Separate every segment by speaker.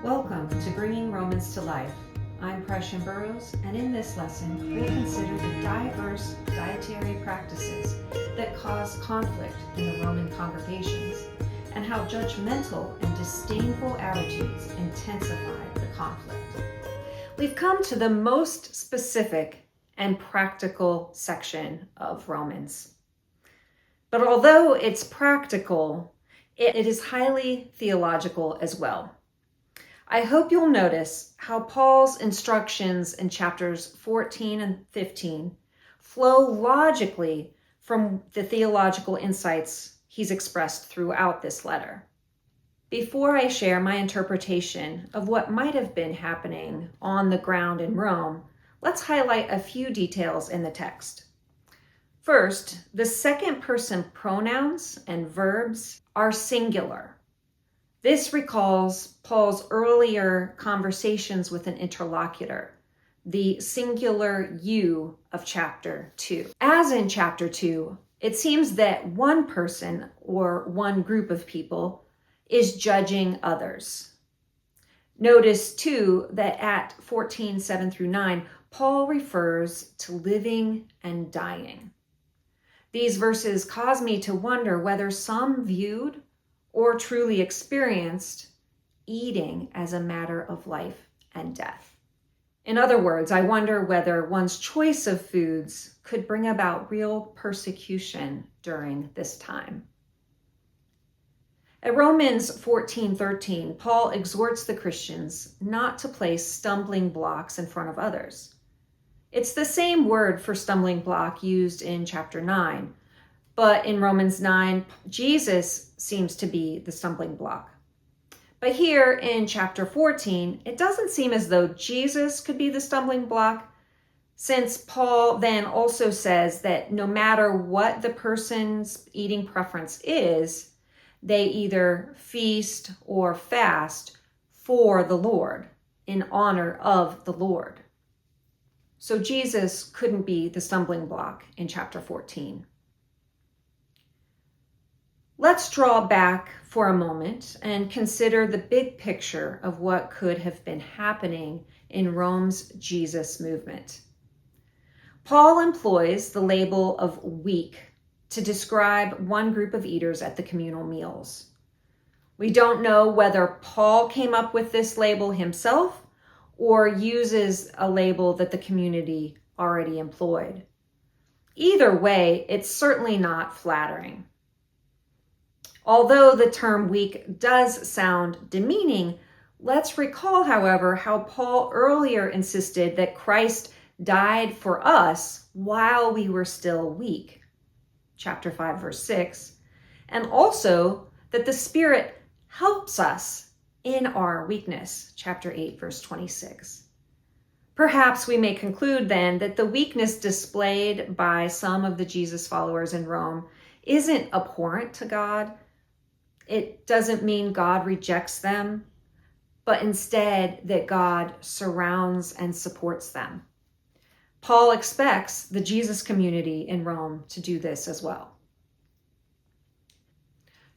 Speaker 1: Welcome to Bringing Romans to Life. I'm Preston Burrows, and in this lesson, we'll consider the diverse dietary practices that caused conflict in the Roman congregations, and how judgmental and disdainful attitudes intensified the conflict. We've come to the most specific and practical section of Romans. But although it's practical, it is highly theological as well. I hope you'll notice how Paul's instructions in chapters 14 and 15 flow logically from the theological insights he's expressed throughout this letter. Before I share my interpretation of what might have been happening on the ground in Rome, let's highlight a few details in the text. First, the second person pronouns and verbs are singular. This recalls Paul's earlier conversations with an interlocutor, the singular you of chapter 2. As in chapter 2, it seems that one person or one group of people is judging others. Notice too that at 14:7-9, Paul refers to living and dying. These verses cause me to wonder whether some viewed or truly experienced eating as a matter of life and death. In other words, I wonder whether one's choice of foods could bring about real persecution during this time. At Romans 14:13, Paul exhorts the Christians not to place stumbling blocks in front of others. It's the same word for stumbling block used in chapter 9, but in Romans 9, Jesus seems to be the stumbling block. But here in chapter 14, it doesn't seem as though Jesus could be the stumbling block, since Paul then also says that no matter what the person's eating preference is, they either feast or fast for the Lord, in honor of the Lord. So Jesus couldn't be the stumbling block in chapter 14. Let's draw back for a moment and consider the big picture of what could have been happening in Rome's Jesus movement. Paul employs the label of weak to describe one group of eaters at the communal meals. We don't know whether Paul came up with this label himself or uses a label that the community already employed. Either way, it's certainly not flattering. Although the term weak does sound demeaning, let's recall, however, how Paul earlier insisted that Christ died for us while we were still weak, chapter 5, verse 6, and also that the Spirit helps us in our weakness, chapter 8, verse 26. Perhaps we may conclude then that the weakness displayed by some of the Jesus followers in Rome isn't abhorrent to God. It doesn't mean God rejects them, but instead that God surrounds and supports them. Paul expects the Jesus community in Rome to do this as well.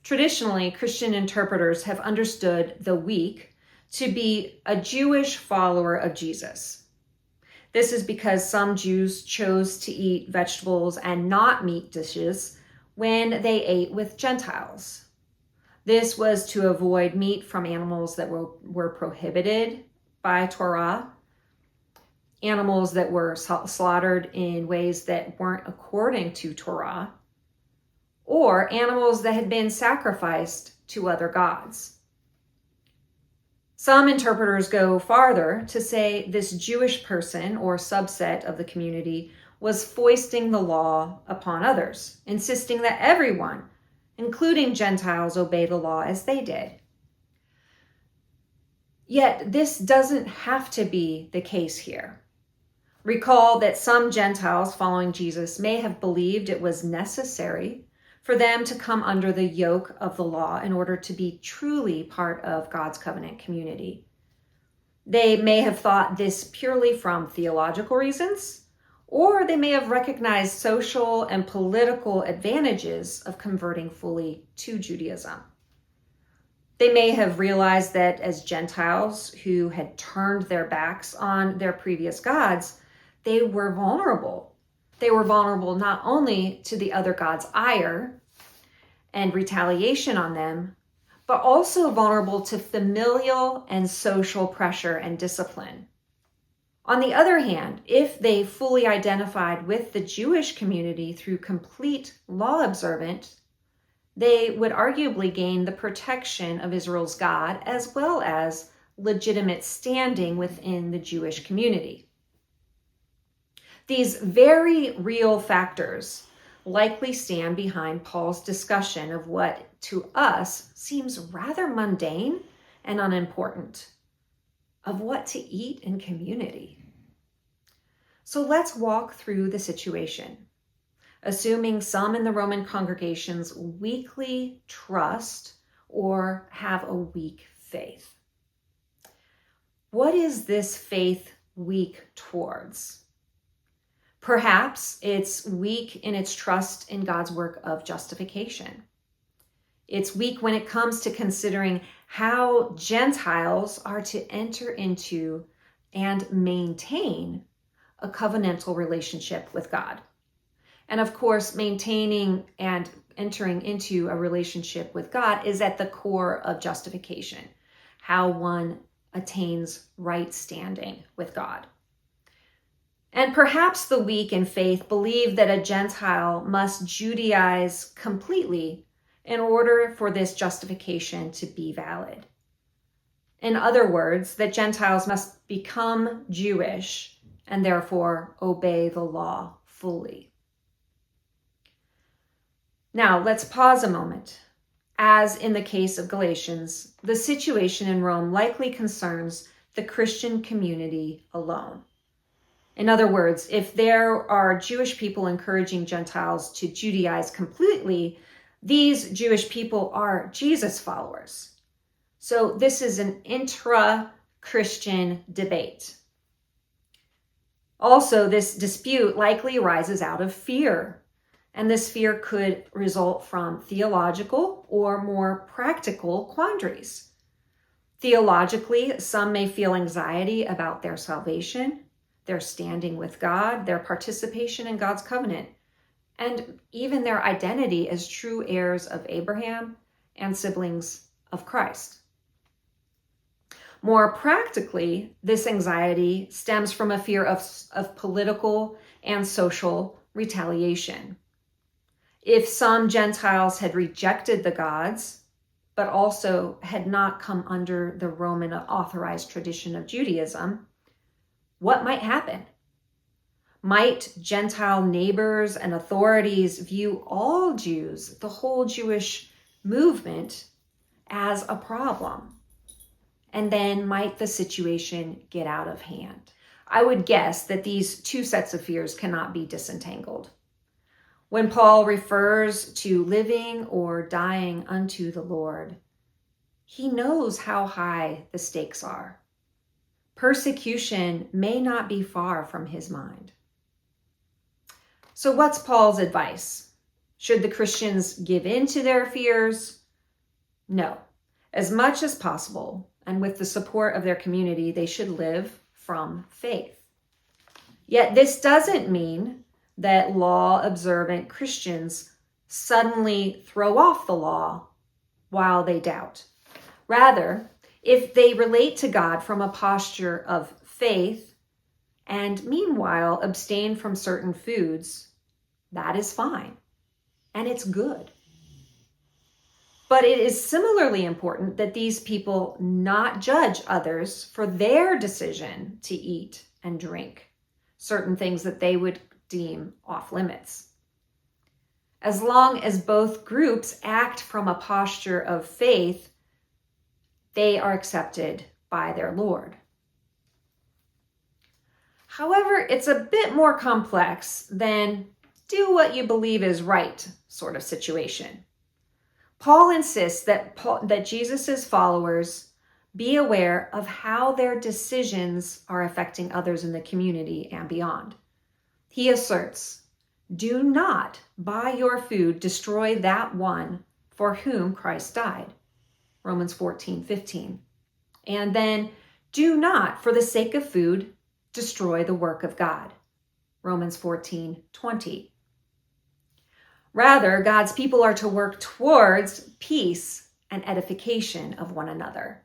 Speaker 1: Traditionally, Christian interpreters have understood the weak to be a Jewish follower of Jesus. This is because some Jews chose to eat vegetables and not meat dishes when they ate with Gentiles. This was to avoid meat from animals that were prohibited by Torah, animals that were slaughtered in ways that weren't according to Torah, or animals that had been sacrificed to other gods. Some interpreters go farther to say this Jewish person or subset of the community was foisting the law upon others, insisting that everyone, including Gentiles, obey the law as they did. Yet this doesn't have to be the case here. Recall that some Gentiles following Jesus may have believed it was necessary for them to come under the yoke of the law in order to be truly part of God's covenant community. They may have thought this purely from theological reasons, or they may have recognized social and political advantages of converting fully to Judaism. They may have realized that as Gentiles who had turned their backs on their previous gods, they were vulnerable. They were vulnerable not only to the other gods' ire and retaliation on them, but also vulnerable to familial and social pressure and discipline. On the other hand, if they fully identified with the Jewish community through complete law observance, they would arguably gain the protection of Israel's God as well as legitimate standing within the Jewish community. These very real factors likely stand behind Paul's discussion of what to us seems rather mundane and unimportant, of what to eat in community. So let's walk through the situation, assuming some in the Roman congregations weakly trust or have a weak faith. What is this faith weak towards? Perhaps it's weak in its trust in God's work of justification. It's weak when it comes to considering how Gentiles are to enter into and maintain a covenantal relationship with God. And of course, maintaining and entering into a relationship with God is at the core of justification, how one attains right standing with God. And perhaps the weak in faith believe that a Gentile must Judaize completely in order for this justification to be valid. In other words, that Gentiles must become Jewish and therefore obey the law fully. Now, let's pause a moment. As in the case of Galatians, the situation in Rome likely concerns the Christian community alone. In other words, if there are Jewish people encouraging Gentiles to Judaize completely, these Jewish people are Jesus followers. So this is an intra-Christian debate. Also, this dispute likely arises out of fear, and this fear could result from theological or more practical quandaries. Theologically, some may feel anxiety about their salvation, their standing with God, their participation in God's covenant, and even their identity as true heirs of Abraham and siblings of Christ. More practically, this anxiety stems from a fear of political and social retaliation. If some Gentiles had rejected the gods, but also had not come under the Roman authorized tradition of Judaism, what might happen? Might Gentile neighbors and authorities view all Jews, the whole Jewish movement, as a problem? And then might the situation get out of hand? I would guess that these two sets of fears cannot be disentangled. When Paul refers to living or dying unto the Lord, he knows how high the stakes are. Persecution may not be far from his mind. So what's Paul's advice? Should the Christians give in to their fears? No. As much as possible, and with the support of their community, they should live from faith. Yet this doesn't mean that law-observant Christians suddenly throw off the law while they doubt. Rather, if they relate to God from a posture of faith and meanwhile abstain from certain foods, that is fine, and it's good. But it is similarly important that these people not judge others for their decision to eat and drink certain things that they would deem off limits. As long as both groups act from a posture of faith, they are accepted by their Lord. However, it's a bit more complex than do what you believe is right sort of situation. Paul insists that Jesus' followers be aware of how their decisions are affecting others in the community and beyond. He asserts, "Do not by your food destroy that one for whom Christ died." Romans 14:15. And then, do not, for the sake of food, destroy the work of God. Romans 14:20. Rather, God's people are to work towards peace and edification of one another.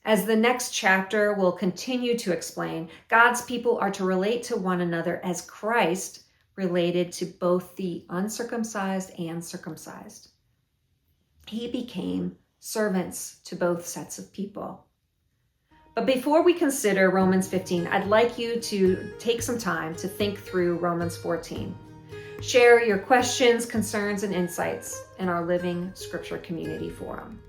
Speaker 1: As the next chapter will continue to explain, God's people are to relate to one another as Christ related to both the uncircumcised and circumcised. He became servants to both sets of people. But before we consider Romans 15, I'd like you to take some time to think through Romans 14. Share your questions, concerns, and insights in our Living Scripture Community Forum.